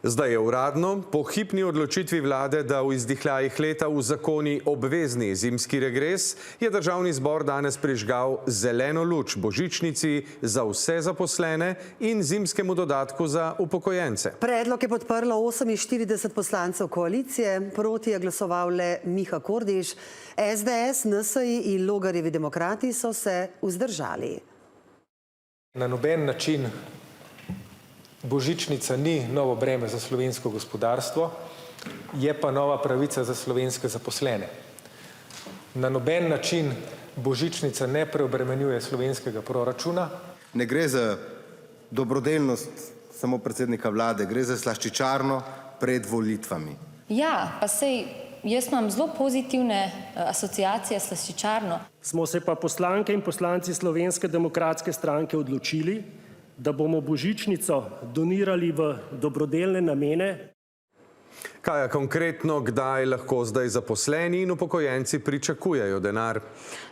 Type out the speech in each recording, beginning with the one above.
Zdaj je uradno, po hipni odločitvi vlade, da v izdihljajih leta uzakoni obvezni zimski regres, je državni zbor danes prižgal zeleno luč božičnici za vse zaposlene in zimskemu dodatku za upokojence. Predlog je podprlo 48 poslancev koalicije, proti je glasoval le Miha Kordiš. SDS, NSI in Logarjevi demokrati so se vzdržali. Na noben način božičnica ni novo breme za slovensko gospodarstvo, je pa nova pravica za slovenske zaposlene. Na noben način božičnica ne preobremenjuje slovenskega proračuna. Ne gre za dobrodelnost samo predsednika vlade, gre za slaščičarno pred volitvami. Ja, pa sej jaz imam zelo pozitivne asociacije s slaščičarno. Smo se pa poslanke in poslanci Slovenske demokratske stranke odločili, da bomo božičnico donirali v dobrodelne namene. Kaj konkretno, kdaj lahko zdaj zaposleni in upokojenci pričakujejo denar?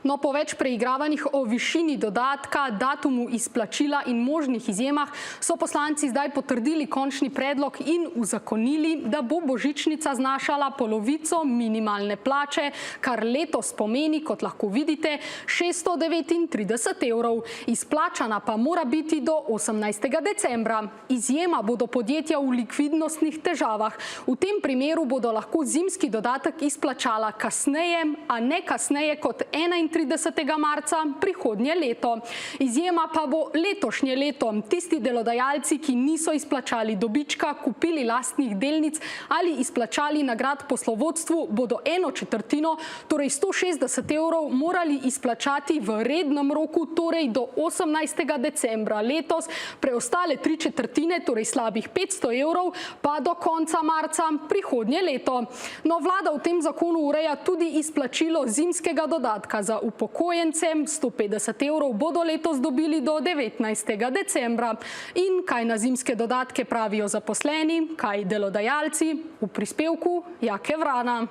No, po več preigravanjih o višini dodatka, datumu izplačila in možnih izjemah so poslanci zdaj potrdili končni predlog in uzakonili, da bo božičnica znašala polovico minimalne plače, kar letos pomeni, kot lahko vidite, 639 evrov. Izplačana pa mora biti do 18. decembra. Izjema bodo podjetja v likvidnostnih težavah. V tem primeru bodo lahko zimski dodatek izplačala kasneje, a ne kasneje kot 31. marca prihodnje leto. Izjema pa bo letošnje leto. Tisti delodajalci, ki niso izplačali dobička, kupili lastnih delnic ali izplačali nagrad poslovodstvu, bodo 1/4, torej 160 evrov, morali izplačati v rednem roku, torej do 18. decembra letos, preostale 3/4, torej slabih 500 evrov, pa do konca marca prihodnje leto. No, vlada v tem zakonu ureja tudi izplačilo zimskega dodatka za upokojence. 150 evrov bodo letos dobili do 19. decembra. In kaj na zimske dodatke pravijo zaposleni, kaj delodajalci? V prispevku Jake Vrana.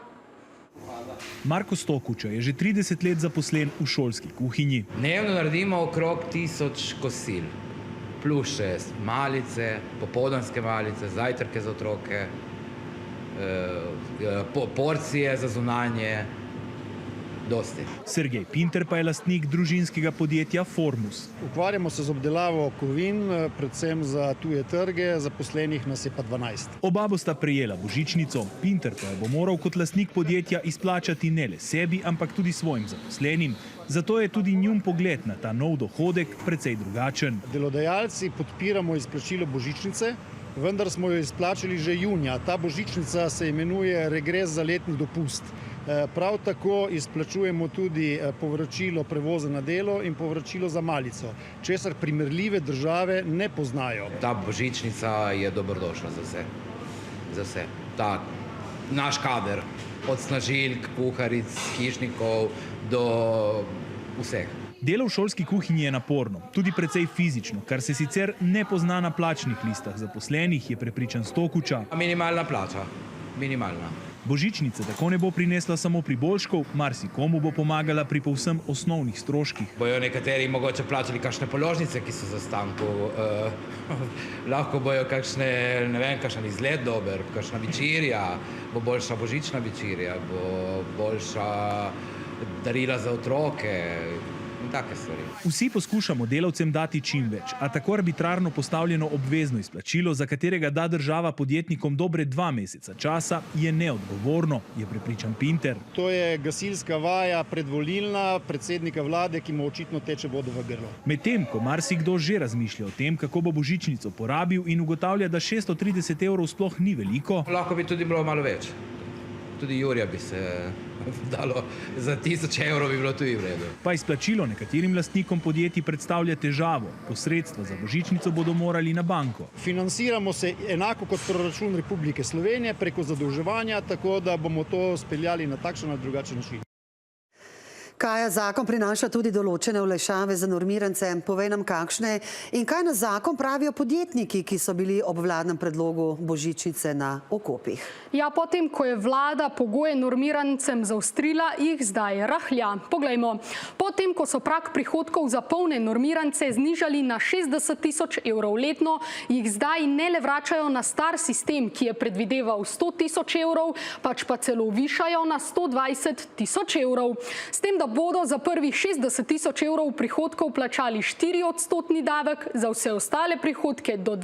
Marko Stokuča je že 30 let zaposlen v šolski kuhinji. Dnevno naredimo okrog 1000 kosil. Plus še malice, popoldanske malice, zajtrke za otroke, porcije za zunanje, dosti. Sergej Pinter pa je lastnik družinskega podjetja Formus. Ukvarjamo se z obdelavo kovin, predvsem za tuje trge, zaposlenih nas je pa 12. Oba bosta prejela božičnico, Pinter pa jo bo moral kot lastnik podjetja izplačati ne le sebi, ampak tudi svojim zaposlenim. Zato je tudi njun pogled na ta nov dohodek precej drugačen. Delodajalci podpiramo izplačilo božičnice, vendar smo jo izplačali že junija. Ta božičnica se imenuje regres za letni dopust. Prav tako izplačujemo tudi povračilo prevoza na delo in povračilo za malico, česar primerljive države ne poznajo. Ta božičnica je dobrodošla za vse. Za vse. Ta naš kader, od snažilk, kuharic, hišnikov do vseh. Delo v šolski kuhinji je naporno, tudi precej fizično, kar se sicer ne pozna na plačnih listah zaposlenih, je prepričan Stokuča. Minimalna plača. Minimalna. Božičnica tako ne bo prinesla samo priboljškov, marsikomu bo pomagala pri povsem osnovnih stroških. Bojo nekateri mogoče plačali kakšne položnice, ki so za stanku. Lahko bojo kakšne, ne vem, kakšen izlet dober, kakšna večerja, bo boljša božična večerja, bo boljša darila za otroke. Take stvari. Vsi poskušamo delavcem dati čim več, a tako arbitrarno postavljeno obvezno izplačilo, za katerega da država podjetnikom dobre 2 meseca časa, je neodgovorno, je prepričan Pinter. To je gasilska vaja predvolilna predsednika vlade, ki mu očitno teče voda v grlo. Medtem, ko marsikdo že razmišlja o tem, kako bo božičnico porabil in ugotavlja, da 630 evrov sploh ni veliko. Lahko bi tudi bilo malo več. Tudi Jurija bi se dalo, za 1000 evrov bi bilo tudi v redu. Pa izplačilo nekaterim lastnikom podjetij predstavlja težavo. Posredstva za božičnico bodo morali na banko. Financiramo se enako kot proračun Republike Slovenije preko zadolževanja, tako da bomo to speljali na takšen ali drugačen način. Kaja, zakon prinaša tudi določene olajšave za normirance. Povej nam, kakšne in kaj na zakon pravijo podjetniki, ki so bili ob vladnem predlogu božičnice na okopih. Ja, potem, ko je vlada pogoje normirancem zaostrila, jih zdaj rahlja. Poglejmo. Potem, ko so prag prihodkov za polne normirance znižali na 60 tisoč evrov letno, jih zdaj ne le vračajo na star sistem, ki je predvideval 100 tisoč evrov, pač pa celo višajo na 120 tisoč evrov. S tem, da bodo za prvih 60 tisoč evrov prihodkov plačali 4-odstotni davek, za vse ostale prihodke do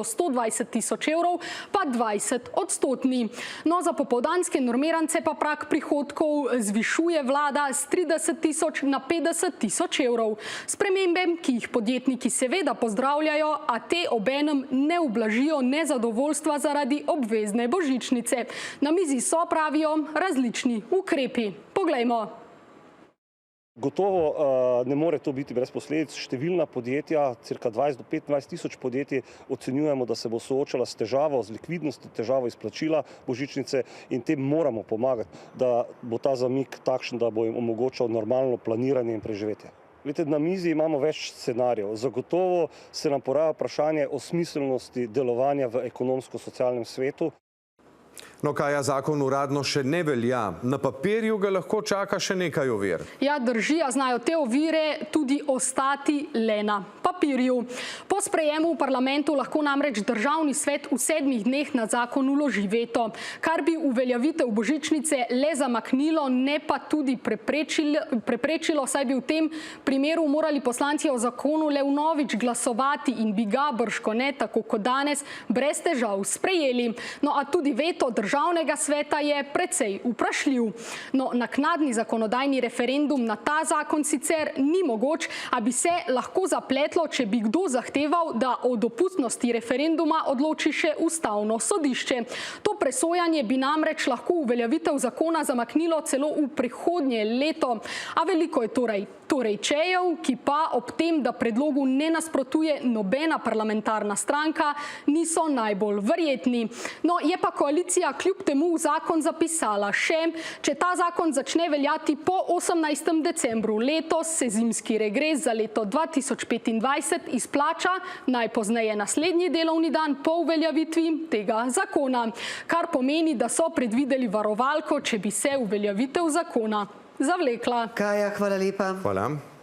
120 tisoč evrov pa 20-odstotni. No, za popoldanske normirance pa prag prihodkov zvišuje vlada z 30 tisoč na 50 tisoč evrov. Spremembe, ki jih podjetniki seveda pozdravljajo, a te obenem ne ublažijo nezadovoljstva zaradi obvezne božičnice. Na mizi so, pravijo, različni ukrepi. Poglejmo. Gotovo ne more to biti brez posledic. Številna podjetja, cirka 20 do 25 tisoč podjetij, ocenjujemo, da se bo soočala s težavo, z likvidnostjo, težavo izplačila božičnice in tem moramo pomagati, da bo ta zamik takšen, da bo jim omogočal normalno planiranje in preživetje. Na mizi imamo več scenarijev. Zagotovo se nam poraja vprašanje o smiselnosti delovanja v ekonomsko-socialnem svetu. No, Kaja, zakon uradno še ne velja. Na papirju ga lahko čaka še nekaj ovir. Ja, drži, a znajo te ovire tudi ostati le na papirju. Po sprejemu v parlamentu lahko namreč Državni svet v 7 dneh na zakon vloži veto, kar bi uveljavitev božičnice le zamaknilo, ne pa tudi preprečilo, saj bi v tem primeru morali poslanci o zakonu le vnovič glasovati in bi ga bržkone, tako kot danes, brez težav sprejeli. No, a tudi veto Državnega sveta je precej vprašljiv. No, naknadni zakonodajni referendum na ta zakon sicer ni mogoč, a bi se lahko zapletlo, če bi kdo zahteval, da o dopustnosti referenduma odloči še Ustavno sodišče. To presojanje bi namreč lahko uveljavitev zakona zamaknilo celo v prihodnje leto. A veliko je torej čejev, ki pa ob tem, da predlogu ne nasprotuje nobena parlamentarna stranka, niso najbolj verjetni. No, je pa koalicija kljub temu v zakon zapisala še, če ta zakon začne veljati po 18. decembru letos, se zimski regres za leto 2025 izplača najpozneje naslednji delovni dan po uveljavitvi tega zakona, kar pomeni, da so predvideli varovalko, če bi se uveljavitev zakona zavlekla. Kaja, hvala lepa. Hvala.